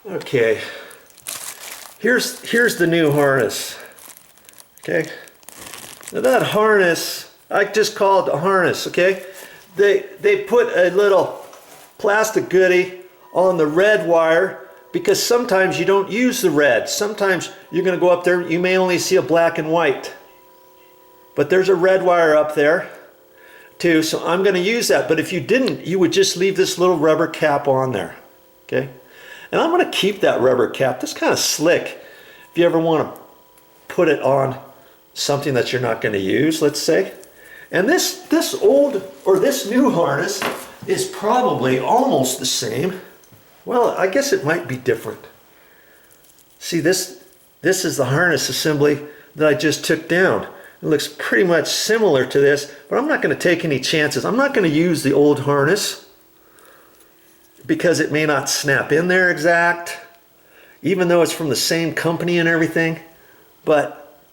Okay, here's the new harness. Okay, now that harness, I just call it a harness. Okay, they put a little plastic goodie on the red wire because sometimes you don't use the red. Sometimes you're going to go up there, you may only see a black and white, but there's a red wire up there too, so I'm going to use that. But if you didn't, you would just leave this little rubber cap on there. Okay, and I'm going to keep that rubber cap. This kind of slick if you ever want to put it on something that you're not going to use, let's say. And this old or this new harness is probably almost the same. Well, I guess it might be different. See, this is the harness assembly that I just took down. It looks pretty much similar to this, but I'm not going to take any chances. I'm not going to use the old harness because it may not snap in there exact, even though it's from the same company and everything. But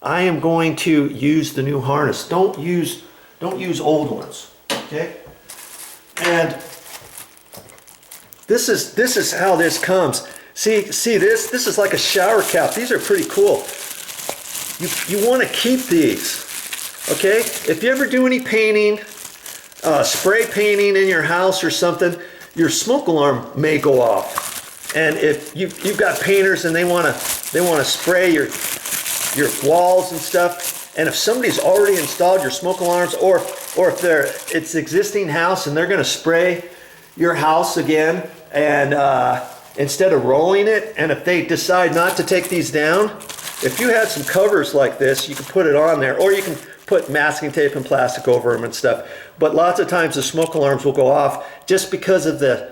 I am going to use the new harness. Don't use old ones, okay? And this is how this comes. See this is like a shower cap. These are pretty cool. You want to keep these, okay? If you ever do any painting, spray painting in your house or something, your smoke alarm may go off. And if you've got painters and they want to spray your walls and stuff, and if somebody's already installed your smoke alarms, or if it's existing house and they're going to spray your house again, and instead of rolling it, and if they decide not to take these down, if you had some covers like this, you can put it on there, or you can put masking tape and plastic over them and stuff. But lots of times the smoke alarms will go off just because of the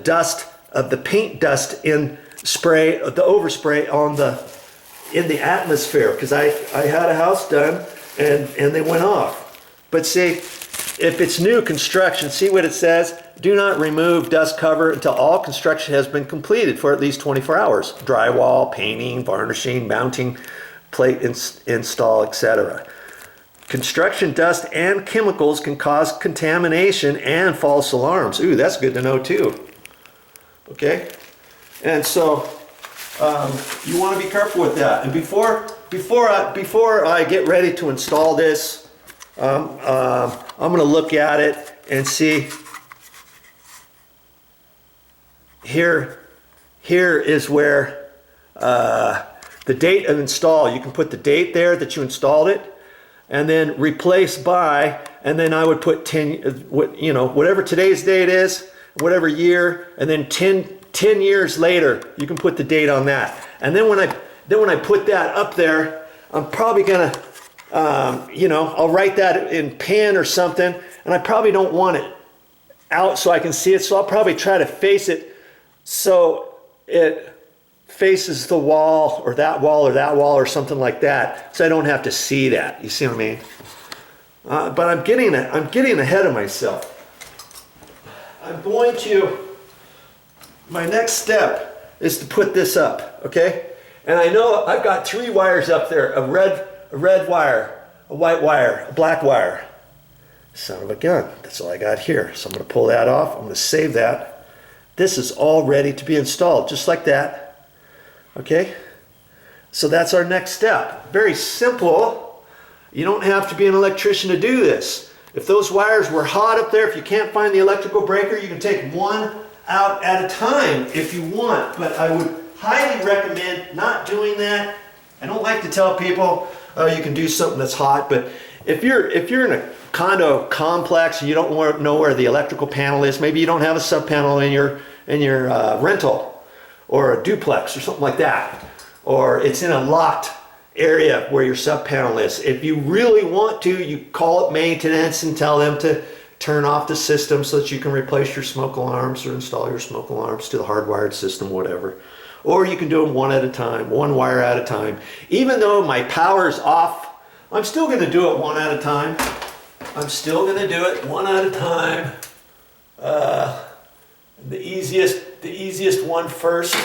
dust, of the paint dust in spray, the overspray in the atmosphere. Because I had a house done and they went off. But see, if it's new construction, see what it says? Do not remove dust cover until all construction has been completed for at least 24 hours. Drywall, painting, varnishing, mounting, plate install, etc. Construction dust and chemicals can cause contamination and false alarms. Ooh, that's good to know too. Okay? And so you want to be careful with that. And before I get ready to install this, I'm going to look at it and see. Here is where the date of install. You can put the date there that you installed it, and then replace by, and then I would put 10, whatever today's date is, whatever year, and then 10 years later, you can put the date on that. And then when I put that up there, I'm probably gonna, I'll write that in pen or something, and I probably don't want it out so I can see it, so I'll probably try to face it so it faces the wall or that wall or that wall or something like that, so I don't have to see that. You see what I mean? But I'm getting ahead of myself. My next step is to put this up, okay? And I know I've got 3 wires up there, a red wire, a white wire, a black wire. Son of a gun, that's all I got here. So I'm gonna pull that off, I'm gonna save that. This is all ready to be installed, just like that, okay? So that's our next step. Very simple. You don't have to be an electrician to do this. If those wires were hot up there, if you can't find the electrical breaker, you can take one out at a time if you want, but I would highly recommend not doing that. I don't like to tell people, oh, you can do something that's hot, but if you're in a condo complex and you don't know where the electrical panel is, maybe you don't have a sub panel in your rental or a duplex or something like that, or it's in a locked area where your sub panel is. If you really want to, you call up maintenance and tell them to turn off the system so that you can replace your smoke alarms or install your smoke alarms to the hardwired system, whatever. Or you can do them one at a time, one wire at a time. Even though my power's off, I'm still going to do it one at a time. I'm still going to do it one at a time. The easiest one first.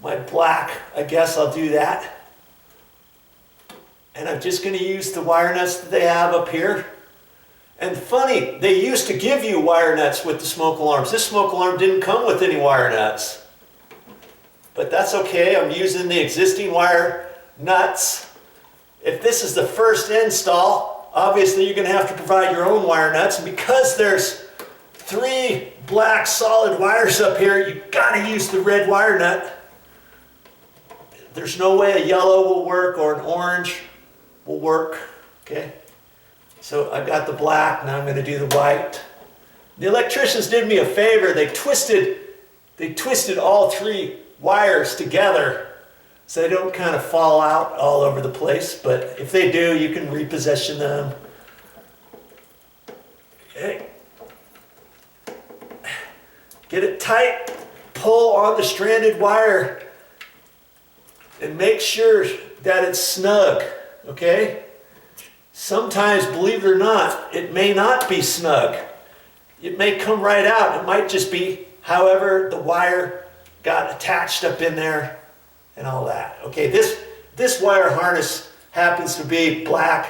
My black, I guess I'll do that. And I'm just going to use the wire nuts that they have up here. And funny, they used to give you wire nuts with the smoke alarms. This smoke alarm didn't come with any wire nuts. but that's okay. I'm using the existing wire nuts. If this is the first install, obviously you're going to have to provide your own wire nuts. And because there's 3 black solid wires up here, you've got to use the red wire nut. There's no way a yellow will work or an orange will work. Okay, so I've got the black, now I'm going to do the white. The electricians did me a favor. They twisted all 3 wires together so they don't kind of fall out all over the place. But if they do, you can reposition them. Okay. Get it tight, pull on the stranded wire, and make sure that it's snug, okay? Sometimes, believe it or not, it may not be snug. It may come right out. It might just be however the wire got attached up in there and all that. Okay, this wire harness happens to be black,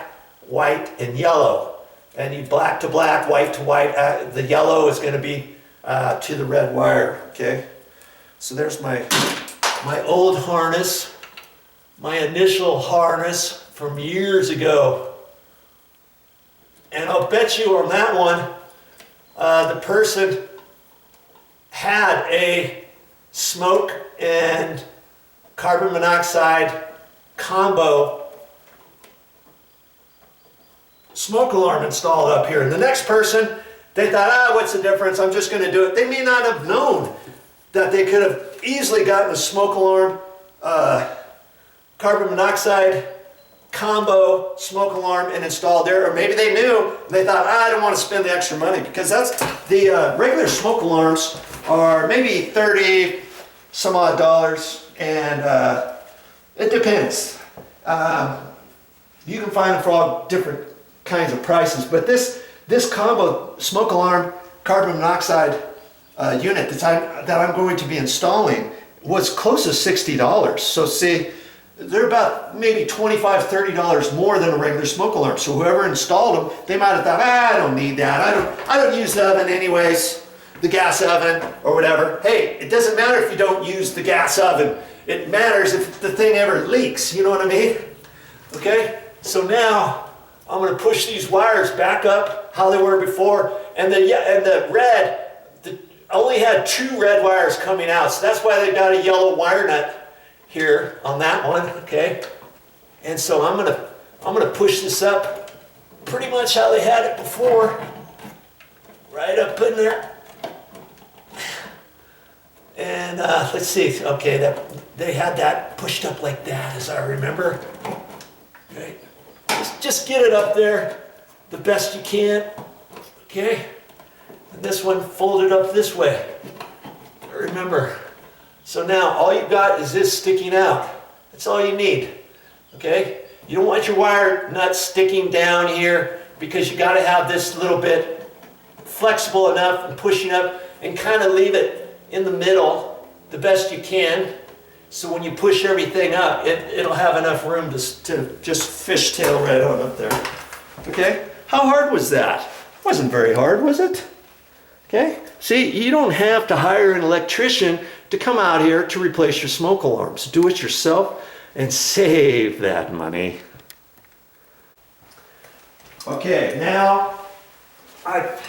white, and yellow. And you black to black, white to white. The yellow is going to be to the red wire, okay? So there's my old harness, my initial harness from years ago. And I'll bet you on that one, the person had a smoke and carbon monoxide combo smoke alarm installed up here. And the next person, they thought, what's the difference? I'm just going to do it. They may not have known that they could have easily gotten a smoke alarm, carbon monoxide combo smoke alarm and installed there. Or maybe they knew, and they thought, I don't want to spend the extra money, because that's the regular smoke alarms are maybe 30 some odd dollars, and it depends. You can find them for all different kinds of prices, but this combo smoke alarm carbon monoxide unit that I'm going to be installing was close to $60. So see, they're about maybe $25, $30 more than a regular smoke alarm. So whoever installed them, they might have thought, I don't need that. I don't use the oven anyways, the gas oven or whatever. Hey, it doesn't matter if you don't use the gas oven. It matters if the thing ever leaks. You know what I mean? Okay. So now I'm going to push these wires back up how they were before, and the red. Only had 2 red wires coming out, so that's why they got a yellow wire nut here on that one, okay? And so I'm gonna push this up pretty much how they had it before, right up in there. And let's see, okay, they had that pushed up like that, as I remember. Okay, just get it up there the best you can, okay? And this one folded up this way, remember. So now all you've got is this sticking out. That's all you need, okay? You don't want your wire nuts sticking down here, because you got to have this little bit flexible enough and pushing up, and kind of leave it in the middle the best you can. So when you push everything up, it'll have enough room to just fishtail right on up there. Okay? How hard was that? It wasn't very hard, was it? Okay? See, you don't have to hire an electrician to come out here to replace your smoke alarms. Do it yourself and save that money. Okay, now I've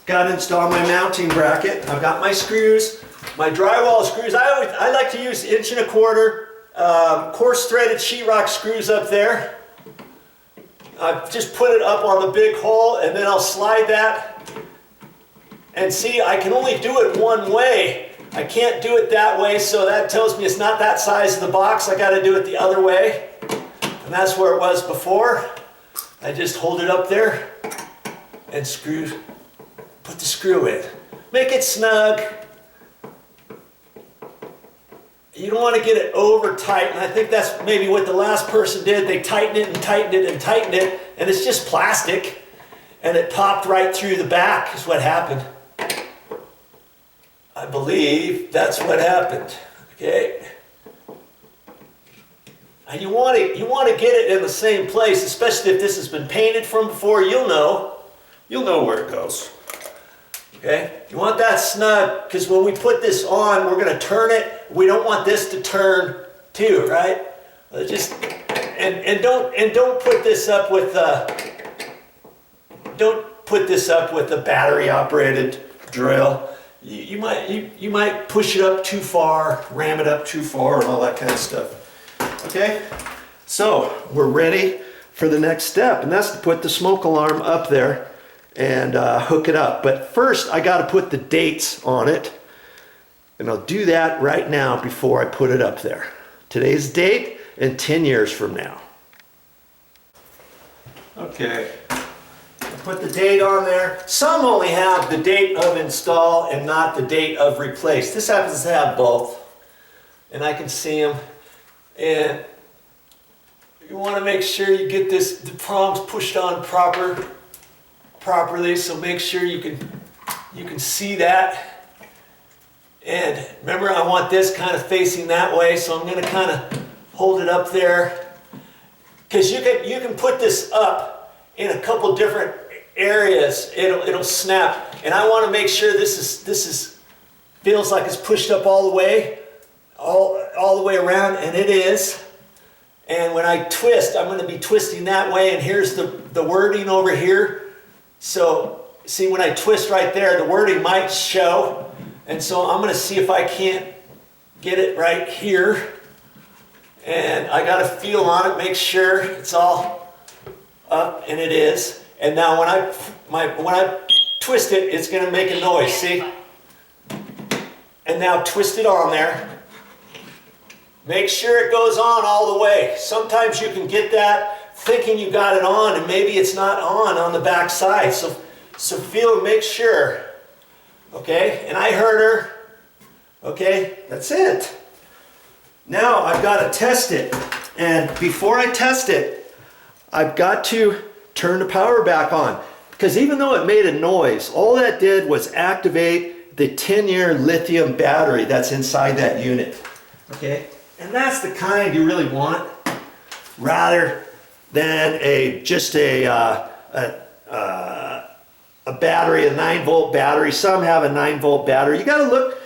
got to install my mounting bracket. I've got my screws, my drywall screws. I like to use 1 1/4 coarse threaded sheetrock screws up there. I've just put it up on the big hole, and then I'll slide that. And see, I can only do it one way. I can't do it that way, so that tells me it's not that size of the box. I got to do it the other way. And that's where it was before. I just hold it up there and put the screw in. Make it snug. You don't want to get it over tight, and I think that's maybe what the last person did. They tightened it and tightened it and tightened it, and it's just plastic, and it popped right through the back is what happened. I believe that's what happened, okay? And you want to get it in the same place, especially if this has been painted from before. You'll know where it goes. Okay, you want that snug, because when we put this on, we're going to turn it. We don't want this to turn too, right? Just and don't put this up with a battery operated drill. You might push it up too far, ram it up too far, and all that kind of stuff. Okay, so we're ready for the next step, and that's to put the smoke alarm up there and hook it up. But first I got to put the dates on it, and I'll do that right now before I put it up there. Today's date and 10 years from now. Okay, I put the date on there. Some only have the date of install and not the date of replace. This happens to have both, and I can see them. And you want to make sure you get the prongs pushed on properly, so make sure you can see that. And remember, I want this kind of facing that way, so I'm going to kind of hold it up there, because you can put this up in a couple different areas. It'll snap, and I want to make sure this feels like it's pushed up all the way around, and it is. And when I twist, I'm going to be twisting that way, and here's the wording over here. So see, when I twist right there, the wording might show, and so I'm going to see if I can't get it right here. And I got to feel on it, make sure it's all up, and it is. And now when I twist it, it's going to make a noise, see? And now twist it on there. Make sure it goes on all the way. Sometimes you can get that thinking you got it on, and maybe it's not on the back side. So feel and make sure. Okay, and I heard her. Okay, that's it. Now I've got to test it. And before I test it, I've got to turn the power back on. Because even though it made a noise, all that did was activate the 10-year lithium battery that's inside that unit. Okay? And that's the kind you really want, rather than just a battery, a 9-volt battery. Some have a 9-volt battery. You got to look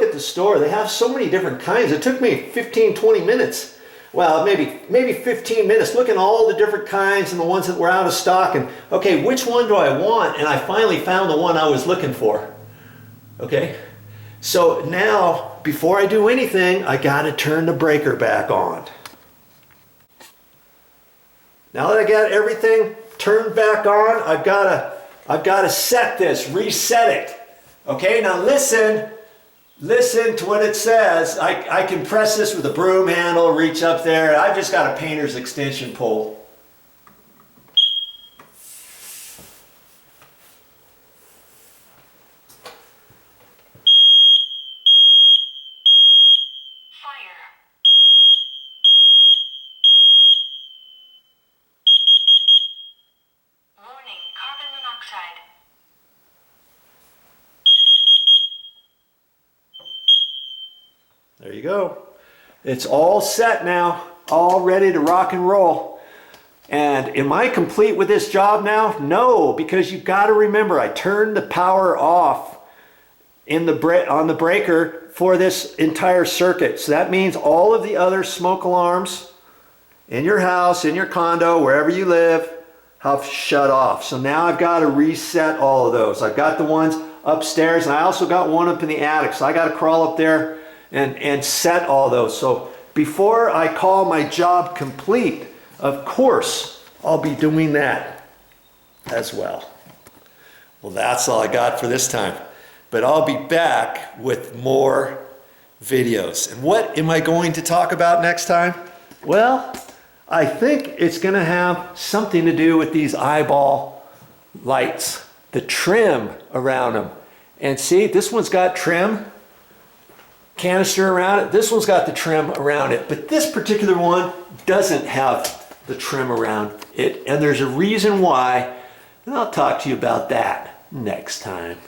at the store. They have so many different kinds. It took me 15-20 minutes. Well, maybe 15 minutes looking at all the different kinds and the ones that were out of stock, and okay, which one do I want? And I finally found the one I was looking for. Okay? So now, before I do anything, I got to turn the breaker back on. Now that I got everything turned back on, I've got to set this, reset it. Okay, now listen to what it says. I can press this with a broom handle, reach up there. I've just got a painter's extension pole. Monoxide. There you go. It's all set now, all ready to rock and roll. And am I complete with this job now? No, because you've got to remember, I turned the power off on the breaker for this entire circuit. So that means all of the other smoke alarms in your house, in your condo, wherever you live, have shut off. So now I've got to reset all of those. I've got the ones upstairs, and I also got one up in the attic. So I got to crawl up there and set all those. So before I call my job complete, of course, I'll be doing that as well. Well, that's all I got for this time. But I'll be back with more videos. And what am I going to talk about next time? Well, I think it's going to have something to do with these eyeball lights, the trim around them. And see, this one's got trim canister around it. This one's got the trim around it. But this particular one doesn't have the trim around it. And there's a reason why. And I'll talk to you about that next time.